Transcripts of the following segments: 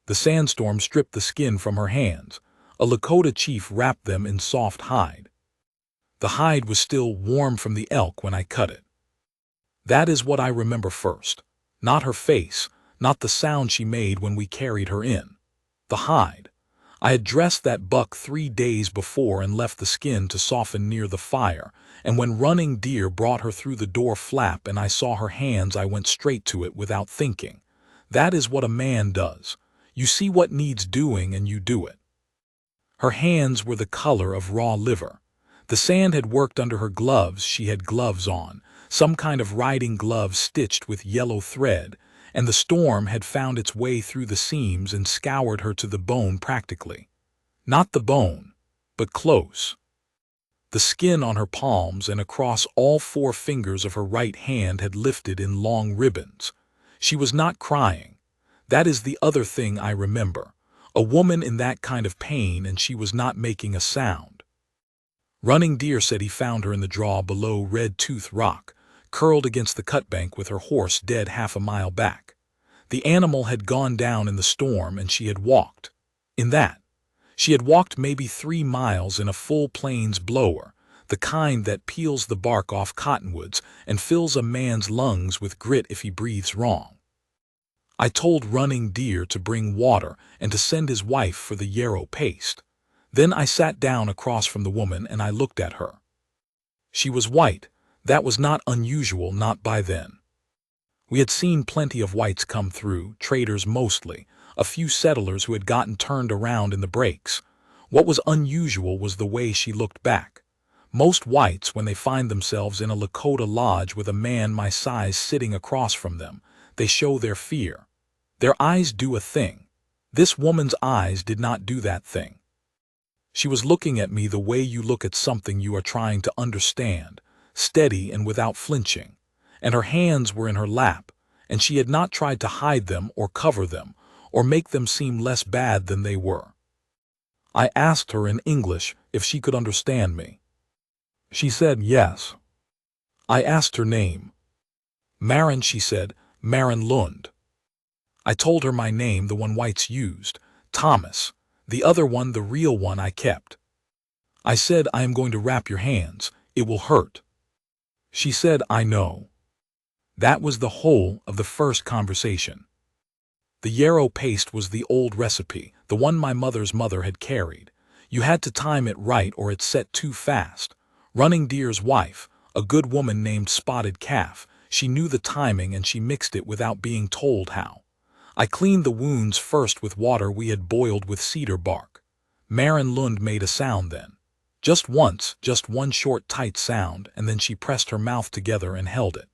The Sandstorm stripped the skin from her hands. A Lakota chief wrapped them in soft hide. The hide was still warm from the elk when I cut it. That is what I remember first. Not her face, not the sound she made when we carried her in. The hide. I had dressed that buck 3 days before and left the skin to soften near the fire, and when Running Deer brought her through the door flap and I saw her hands, I went straight to it without thinking. That is what a man does. You see what needs doing and you do it. Her hands were the color of raw liver. The sand had worked under her gloves. She had gloves on, some kind of riding gloves stitched with yellow thread, and the storm had found its way through the seams and scoured her to the bone practically. Not the bone, but close. The skin on her palms and across all 4 fingers of her right hand had lifted in long ribbons. She was not crying. That is the other thing I remember. A woman in that kind of pain, and she was not making a sound. Running Deer said he found her in the draw below Red Tooth Rock, curled against the cutbank with her horse dead half a mile back. The animal had gone down in the storm and she had walked. She had walked maybe 3 miles in a full plains blower, the kind that peels the bark off cottonwoods and fills a man's lungs with grit if he breathes wrong. I told Running Deer to bring water and to send his wife for the yarrow paste. Then I sat down across from the woman and I looked at her. She was white. That was not unusual, not by then. We had seen plenty of whites come through, traders mostly, a few settlers who had gotten turned around in the breaks. What was unusual was the way she looked back. Most whites, when they find themselves in a Lakota lodge with a man my size sitting across from them, they show their fear. Their eyes do a thing. This woman's eyes did not do that thing. She was looking at me the way you look at something you are trying to understand, steady and without flinching, and her hands were in her lap, and she had not tried to hide them or cover them or make them seem less bad than they were. I asked her in English if she could understand me. She said yes. I asked her name. Marin, she said, Marin Lund. I told her my name, the one whites used, Thomas, the other one, the real one I kept. I said, I am going to wrap your hands, it will hurt. She said, I know. That was the whole of the first conversation. The yarrow paste was the old recipe, the one my mother's mother had carried. You had to time it right or it set too fast. Running Deer's wife, a good woman named Spotted Calf, she knew the timing and she mixed it without being told how. I cleaned the wounds first with water we had boiled with cedar bark. Marin Lund made a sound then. Just once, just one short tight sound, and then she pressed her mouth together and held it.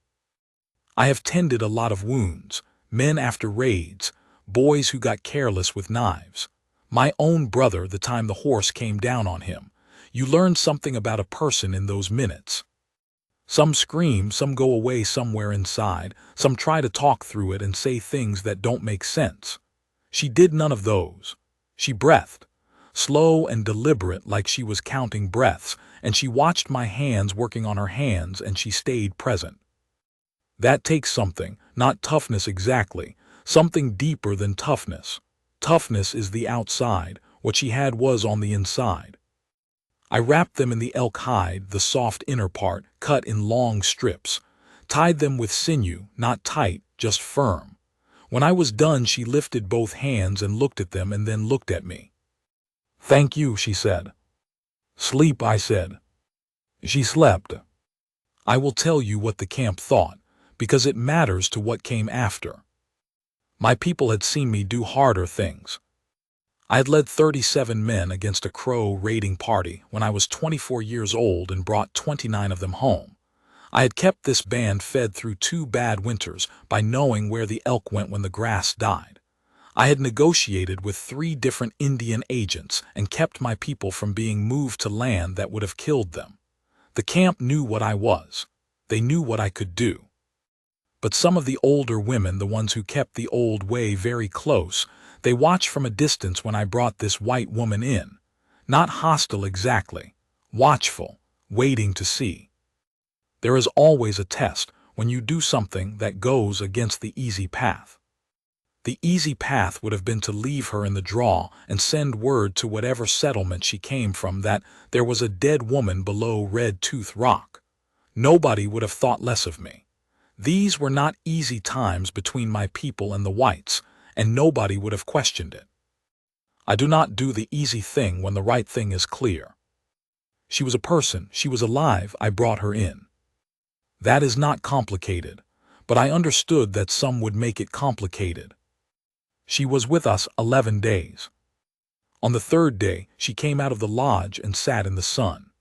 I have tended a lot of wounds, men after raids, boys who got careless with knives. My own brother, the time the horse came down on him. You learn something about a person in those minutes. Some scream, some go away somewhere inside, some try to talk through it and say things that don't make sense. She did none of those. She breathed, slow and deliberate like she was counting breaths, and she watched my hands working on her hands and she stayed present. That takes something, not toughness exactly, something deeper than toughness. Toughness is the outside, what she had was on the inside. I wrapped them in the elk hide, the soft inner part, cut in long strips, tied them with sinew, not tight, just firm. When I was done, she lifted both hands and looked at them and then looked at me. Thank you, she said. Sleep, I said. She slept. I will tell you what the camp thought, because it matters to what came after. My people had seen me do harder things. I had led 37 men against a Crow raiding party when I was 24 years old and brought 29 of them home. I had kept this band fed through 2 bad winters by knowing where the elk went when the grass died. I had negotiated with 3 different Indian agents and kept my people from being moved to land that would have killed them. The camp knew what I was. They knew what I could do. But some of the older women, the ones who kept the old way very close, they watched from a distance when I brought this white woman in. Not hostile exactly, watchful, waiting to see. There is always a test when you do something that goes against the easy path. The easy path would have been to leave her in the draw and send word to whatever settlement she came from that there was a dead woman below Red Tooth Rock. Nobody would have thought less of me. These were not easy times between my people and the whites, and nobody would have questioned it. I do not do the easy thing when the right thing is clear. She was a person, she was alive, I brought her in. That is not complicated, but I understood that some would make it complicated. She was with us 11 days. On the 3rd day, she came out of the lodge and sat in the sun.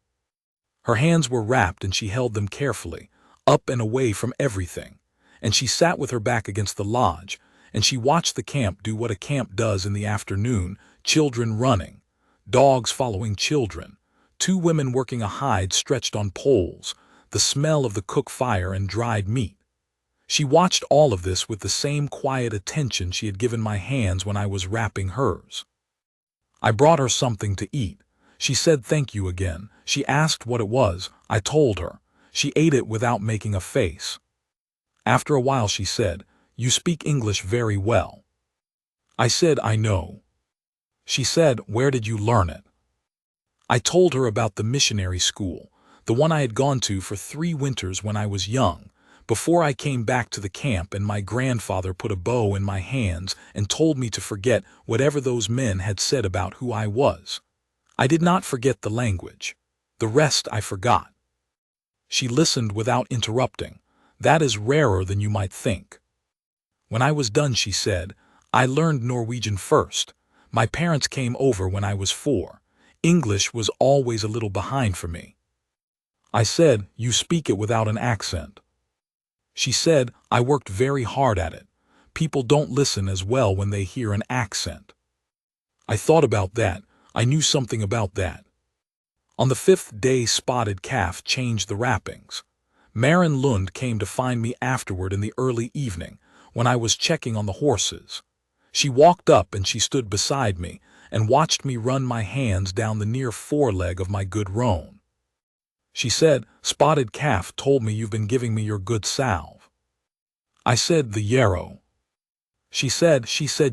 Her hands were wrapped and she held them carefully, up and away from everything, and she sat with her back against the lodge, and she watched the camp do what a camp does in the afternoon, children running, dogs following children, 2 women working a hide stretched on poles, the smell of the cook fire and dried meat. She watched all of this with the same quiet attention she had given my hands when I was wrapping hers. I brought her something to eat. She said thank you again. She asked what it was. I told her. She ate it without making a face. After a while she said, "You speak English very well." I said, "I know." She said, "Where did you learn it?" I told her about the missionary school, the one I had gone to for 3 winters when I was young, before I came back to the camp and my grandfather put a bow in my hands and told me to forget whatever those men had said about who I was. I did not forget the language. The rest I forgot. She listened without interrupting. That is rarer than you might think. When I was done, she said, "I learned Norwegian first. My parents came over when I was 4. English was always a little behind for me." I said, "You speak it without an accent." She said, "I worked very hard at it. People don't listen as well when they hear an accent." I thought about that. I knew something about that. On the 5th day, Spotted Calf changed the wrappings. Maren Lund came to find me afterward in the early evening, when I was checking on the horses. She walked up and she stood beside me and watched me run my hands down the near foreleg of my good roan. She said, "Spotted Calf told me you've been giving me your good salve." I said, "The yarrow." She said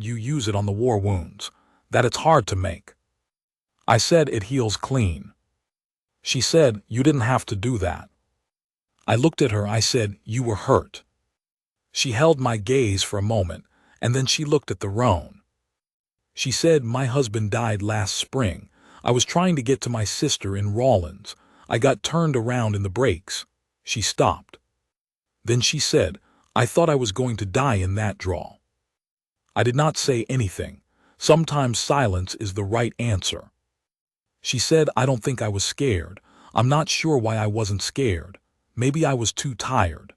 you use it on the war wounds, that it's hard to make. I said, "It heals clean." She said, "You didn't have to do that." I looked at her. I said, "You were hurt." She held my gaze for a moment, and then she looked at the roan. She said, "My husband died last spring. I was trying to get to my sister in Rawlins. I got turned around in the brakes." She stopped. Then she said, "I thought I was going to die in that draw." I did not say anything. Sometimes silence is the right answer. She said, "I don't think I was scared. I'm not sure why I wasn't scared. Maybe I was too tired."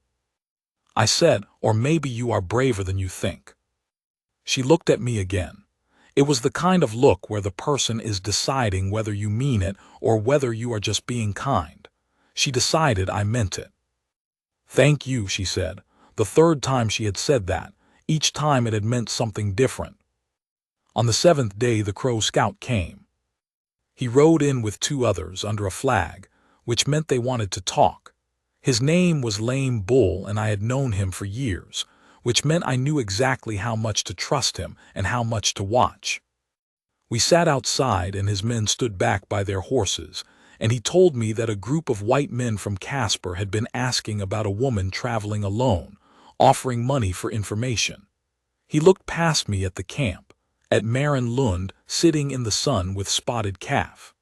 I said, "Or maybe you are braver than you think." She looked at me again. It was the kind of look where the person is deciding whether you mean it or whether you are just being kind. She decided I meant it. "Thank you," she said. The 3rd time she had said that. Each time it had meant something different. On the 7th day, the Crow Scout came. He rode in with 2 others under a flag, which meant they wanted to talk. His name was Lame Bull, and I had known him for years, which meant I knew exactly how much to trust him and how much to watch. We sat outside, and his men stood back by their horses, and he told me that a group of white men from Casper had been asking about a woman traveling alone, offering money for information. He looked past me at the camp, at Maren Lund sitting in the sun with Spotted Calf.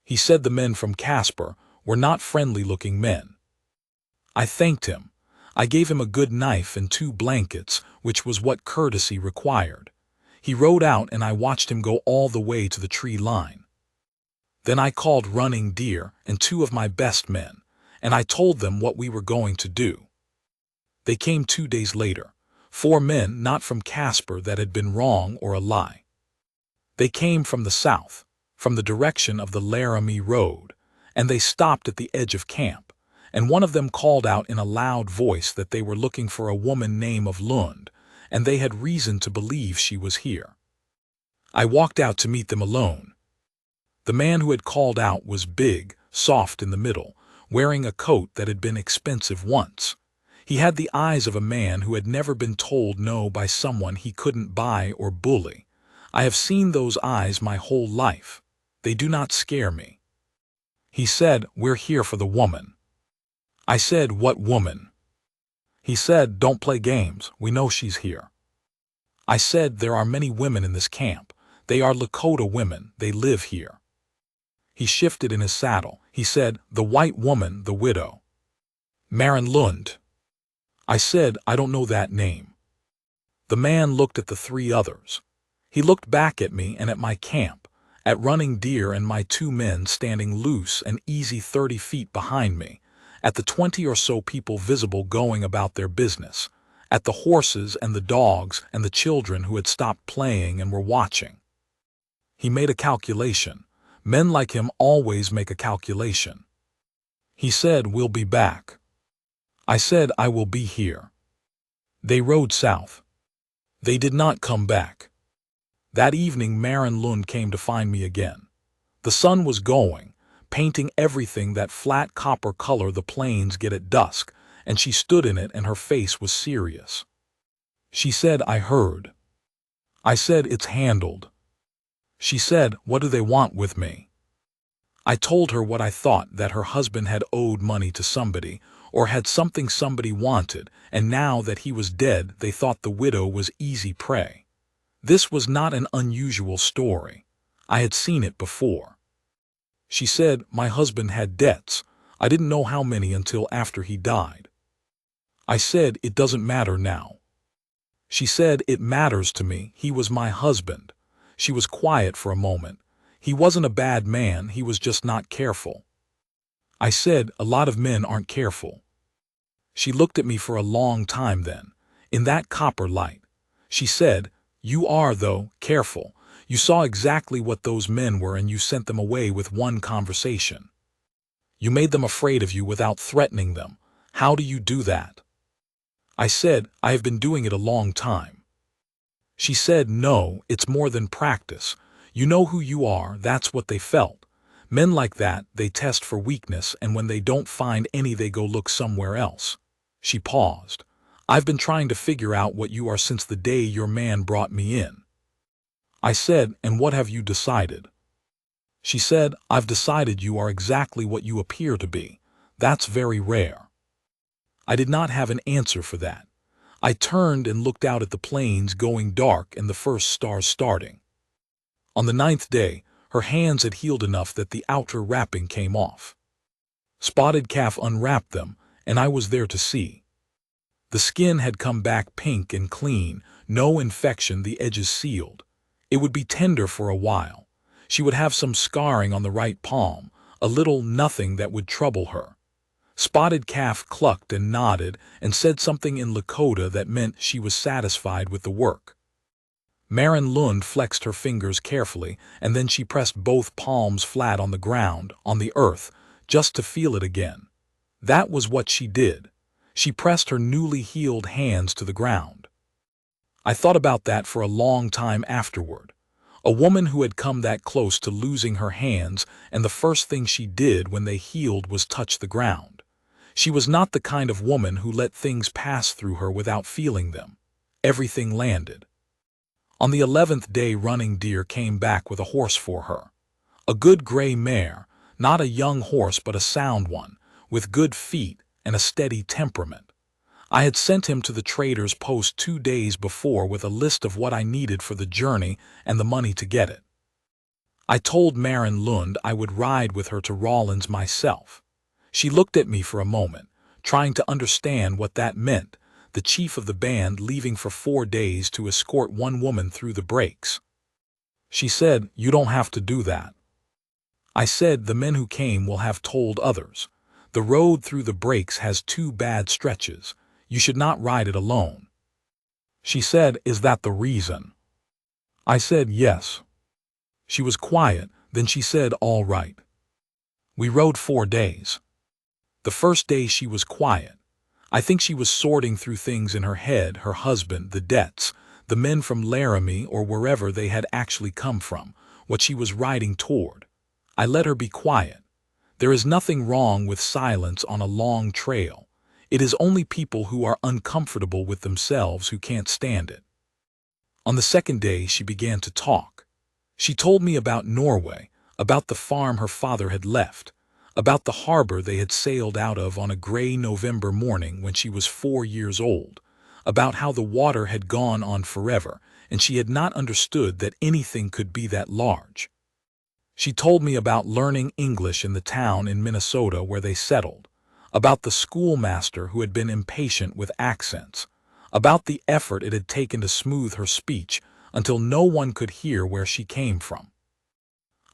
He said the men from Casper were not friendly-looking men. I thanked him. I gave him a good knife and 2 blankets, which was what courtesy required. He rode out, and I watched him go all the way to the tree line. Then I called Running Deer and 2 of my best men, and I told them what we were going to do. They came 2 days later, 4 men not from Casper that had been wrong or a lie. They came from the south, from the direction of the Laramie Road, and they stopped at the edge of camp, and one of them called out in a loud voice that they were looking for a woman named of Lund, and they had reason to believe she was here. I walked out to meet them alone. The man who had called out was big, soft in the middle, wearing a coat that had been expensive once. He had the eyes of a man who had never been told no by someone he couldn't buy or bully. I have seen those eyes my whole life. They do not scare me. He said, "We're here for the woman." I said, "What woman?" He said, "Don't play games. We know she's here." I said, "There are many women in this camp. They are Lakota women. They live here." He shifted in his saddle. He said, "The white woman, the widow." Maren Lund. I said, "I don't know that name." The man looked at the three others. He looked back at me and at my camp, at Running Deer and my two men standing loose and easy 30 feet behind me, at the 20 or so people visible going about their business, at the horses and the dogs and the children who had stopped playing and were watching. He made a calculation. Men like him always make a calculation. He said, "We'll be back." I said, "I will be here." They rode south. They did not come back. That evening Maren Lund came to find me again. The sun was going, painting everything that flat copper color the plains get at dusk, and she stood in it and her face was serious. She said, "I heard." I said, "It's handled." She said, "What do they want with me?" I told her what I thought, that her husband had owed money to somebody, or had something somebody wanted, and now that he was dead they thought the widow was easy prey. This was not an unusual story. I had seen it before. She said, "My husband had debts. I didn't know how many until after he died." I said, "It doesn't matter now." She said, "It matters to me. He was my husband." She was quiet for a moment. He wasn't a bad man, he was just not careful. I said, "A lot of men aren't careful." She looked at me for a long time then, in that copper light. She said, "You are, though, careful. You saw exactly what those men were and you sent them away with one conversation. You made them afraid of you without threatening them. How do you do that?" I said, "I have been doing it a long time." She said, "No, it's more than practice. You know who you are, that's what they felt. Men like that, they test for weakness, and when they don't find any they go look somewhere else." She paused. "I've been trying to figure out what you are since the day your man brought me in." I said, "And what have you decided?" She said, "I've decided you are exactly what you appear to be. That's very rare." I did not have an answer for that. I turned and looked out at the plains going dark and the first stars starting. On the 9th day, her hands had healed enough that the outer wrapping came off. Spotted Calf unwrapped them, and I was there to see. The skin had come back pink and clean, no infection, the edges sealed. It would be tender for a while. She would have some scarring on the right palm, a little nothing that would trouble her. Spotted Calf clucked and nodded and said something in Lakota that meant she was satisfied with the work. Maren Lund flexed her fingers carefully, and then she pressed both palms flat on the ground, on the earth, just to feel it again. That was what she did. She pressed her newly healed hands to the ground. I thought about that for a long time afterward. A woman who had come that close to losing her hands, and the first thing she did when they healed was touch the ground. She was not the kind of woman who let things pass through her without feeling them. Everything landed. On the 11th day, Running Deer came back with a horse for her. A good gray mare, not a young horse but a sound one, with good feet and a steady temperament. I had sent him to the trader's post 2 days before with a list of what I needed for the journey and the money to get it. I told Maren Lund I would ride with her to Rawlins myself. She looked at me for a moment, trying to understand what that meant, the chief of the band leaving for 4 days to escort one woman through the breaks. She said, "You don't have to do that." I said, "The men who came will have told others. The road through the breaks has 2 bad stretches. You should not ride it alone." She said, "Is that the reason?" I said, "Yes." She was quiet, then she said, "All right." We rode 4 days. The first day she was quiet. I think she was sorting through things in her head, her husband, the debts, the men from Laramie or wherever they had actually come from, what she was riding toward. I let her be quiet. There is nothing wrong with silence on a long trail. It is only people who are uncomfortable with themselves who can't stand it. On the second day, she began to talk. She told me about Norway, about the farm her father had left, about the harbor they had sailed out of on a gray November morning when she was 4 years old, about how the water had gone on forever and she had not understood that anything could be that large. She told me about learning English in the town in Minnesota where they settled, about the schoolmaster who had been impatient with accents, about the effort it had taken to smooth her speech until no one could hear where she came from.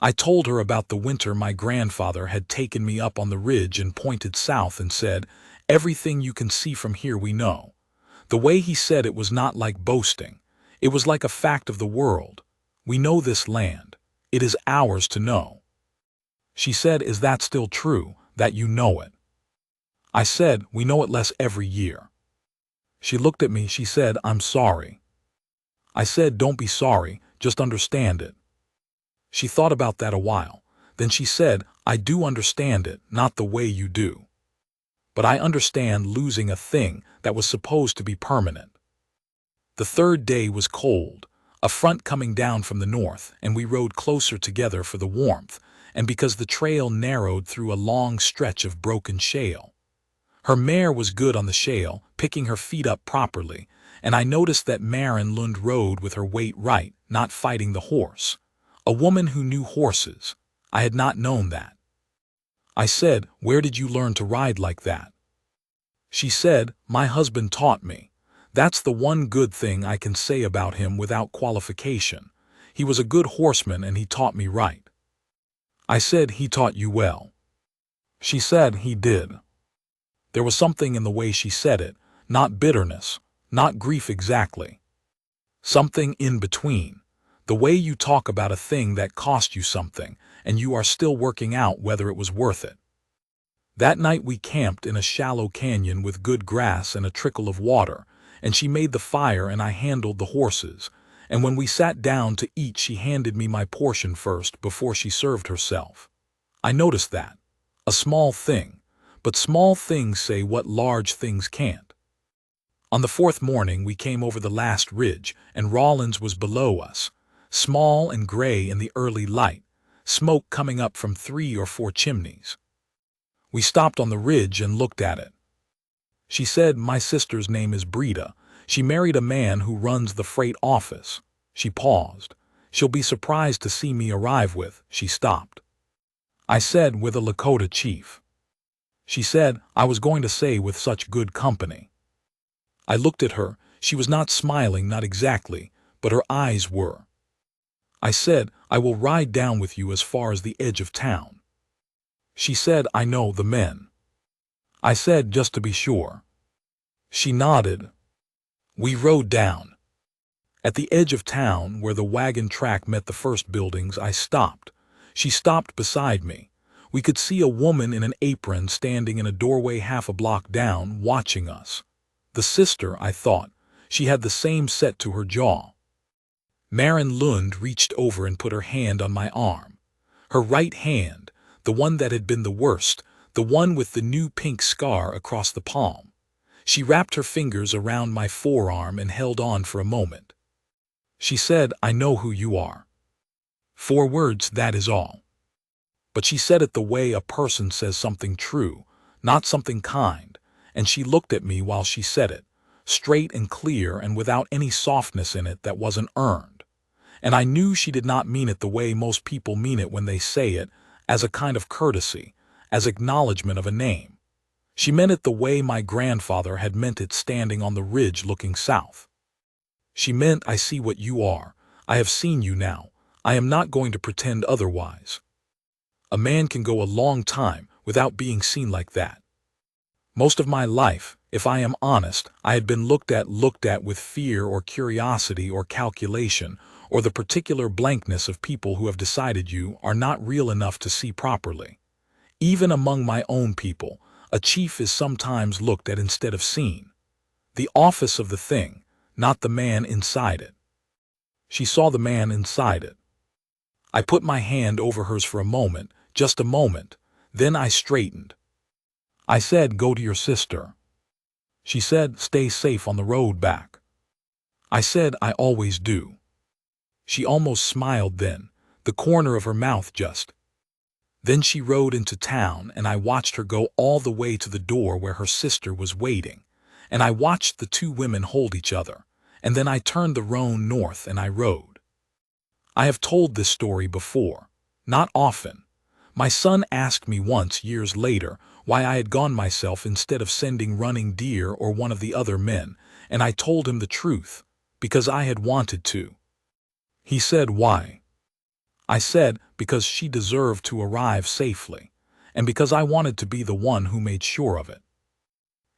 I told her about the winter my grandfather had taken me up on the ridge and pointed south and said, "Everything you can see from here we know." The way he said it was not like boasting. It was like a fact of the world. We know this land. It is ours to know. She said, "Is that still true, that you know it?" I said, "We know it less every year." She looked at me, she said, "I'm sorry." I said, "Don't be sorry, just understand it." She thought about that a while. Then she said, "I do understand it, not the way you do. But I understand losing a thing that was supposed to be permanent." The third day was cold, a front coming down from the north, and we rode closer together for the warmth, and because the trail narrowed through a long stretch of broken shale. Her mare was good on the shale, picking her feet up properly, and I noticed that Maren Lund rode with her weight right, not fighting the horse. A woman who knew horses. I had not known that. I said, "Where did you learn to ride like that?" She said, "My husband taught me. That's the one good thing I can say about him without qualification. He was a good horseman and he taught me right." I said, "He taught you well." She said, "He did." There was something in the way she said it, not bitterness, not grief exactly. Something in between. The way you talk about a thing that cost you something, and you are still working out whether it was worth it. That night we camped in a shallow canyon with good grass and a trickle of water, and she made the fire and I handled the horses, and when we sat down to eat she handed me my portion first before she served herself. I noticed that. A small thing, but small things say what large things can't. On the fourth morning we came over the last ridge, and Rawlins was below us, small and gray in the early light, smoke coming up from 3 or 4 chimneys. We stopped on the ridge and looked at it. She said, "My sister's name is Breda. She married a man who runs the freight office." She paused. "She'll be surprised to see me arrive with." She stopped. I said, "With a Lakota chief." She said, "I was going to say with such good company." I looked at her. She was not smiling, not exactly, but her eyes were. I said, "I will ride down with you as far as the edge of town." She said, "I know the men." I said, "Just to be sure." She nodded. We rode down. At the edge of town, where the wagon track met the first buildings, I stopped. She stopped beside me. We could see a woman in an apron standing in a doorway half a block down, watching us. The sister, I thought. She had the same set to her jaw. Maren Lund reached over and put her hand on my arm. Her right hand, the one that had been the worst, the one with the new pink scar across the palm. She wrapped her fingers around my forearm and held on for a moment. She said, "I know who you are." 4 words, that is all. But she said it the way a person says something true, not something kind, and she looked at me while she said it, straight and clear and without any softness in it that wasn't earned. And I knew she did not mean it the way most people mean it when they say it, as a kind of courtesy, as acknowledgement of a name. She meant it the way my grandfather had meant it standing on the ridge looking south. She meant, "I see what you are. I have seen you now. I am not going to pretend otherwise." A man can go a long time without being seen like that. Most of my life, if I am honest, I had been looked at with fear or curiosity or calculation, or the particular blankness of people who have decided you are not real enough to see properly. Even among my own people, a chief is sometimes looked at instead of seen. The office of the thing, not the man inside it. She saw the man inside it. I put my hand over hers for a moment, just a moment, then I straightened. I said, "Go to your sister." She said, "Stay safe on the road back." I said, "I always do." She almost smiled then, the corner of her mouth just. Then she rode into town, and I watched her go all the way to the door where her sister was waiting, and I watched the two women hold each other, and then I turned the roan north and I rode. I have told this story before, not often. My son asked me once years later why I had gone myself instead of sending Running Deer or one of the other men, and I told him the truth, because I had wanted to. He said, "Why?" I said, "Because she deserved to arrive safely, and because I wanted to be the one who made sure of it."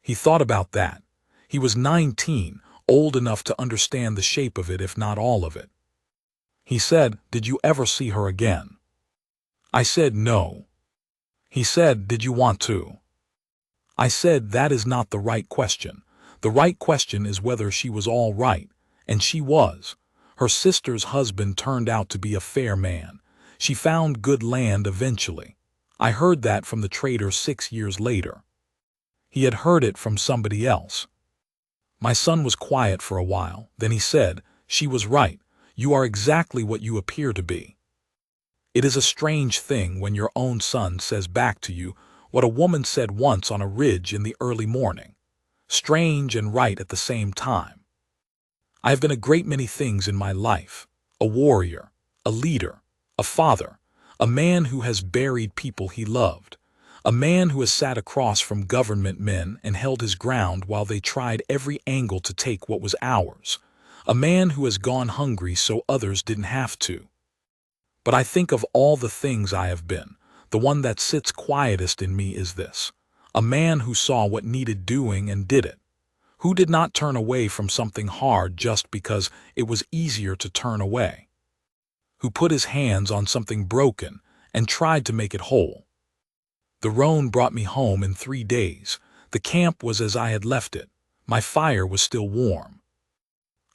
He thought about that. He was 19, old enough to understand the shape of it if not all of it. He said, "Did you ever see her again?" I said, "No." He said, "Did you want to?" I said, "That is not the right question. The right question is whether she was all right, and she was. Her sister's husband turned out to be a fair man. She found good land eventually. I heard that from the trader 6 years later. He had heard it from somebody else." My son was quiet for a while. Then he said, "She was right. You are exactly what you appear to be." It is a strange thing when your own son says back to you what a woman said once on a ridge in the early morning. Strange and right at the same time. I have been a great many things in my life: a warrior, a leader, a father, a man who has buried people he loved, a man who has sat across from government men and held his ground while they tried every angle to take what was ours, a man who has gone hungry so others didn't have to. But I think of all the things I have been, the one that sits quietest in me is this: a man who saw what needed doing and did it, who did not turn away from something hard just because it was easier to turn away, who put his hands on something broken and tried to make it whole. The roan brought me home in 3 days. The camp was as I had left it. My fire was still warm.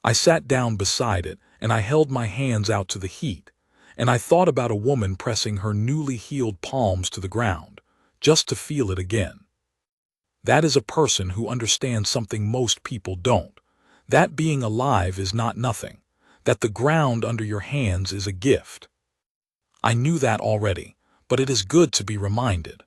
I sat down beside it, and I held my hands out to the heat, and I thought about a woman pressing her newly healed palms to the ground, just to feel it again. That is a person who understands something most people don't: that being alive is not nothing, that the ground under your hands is a gift. I knew that already, but it is good to be reminded.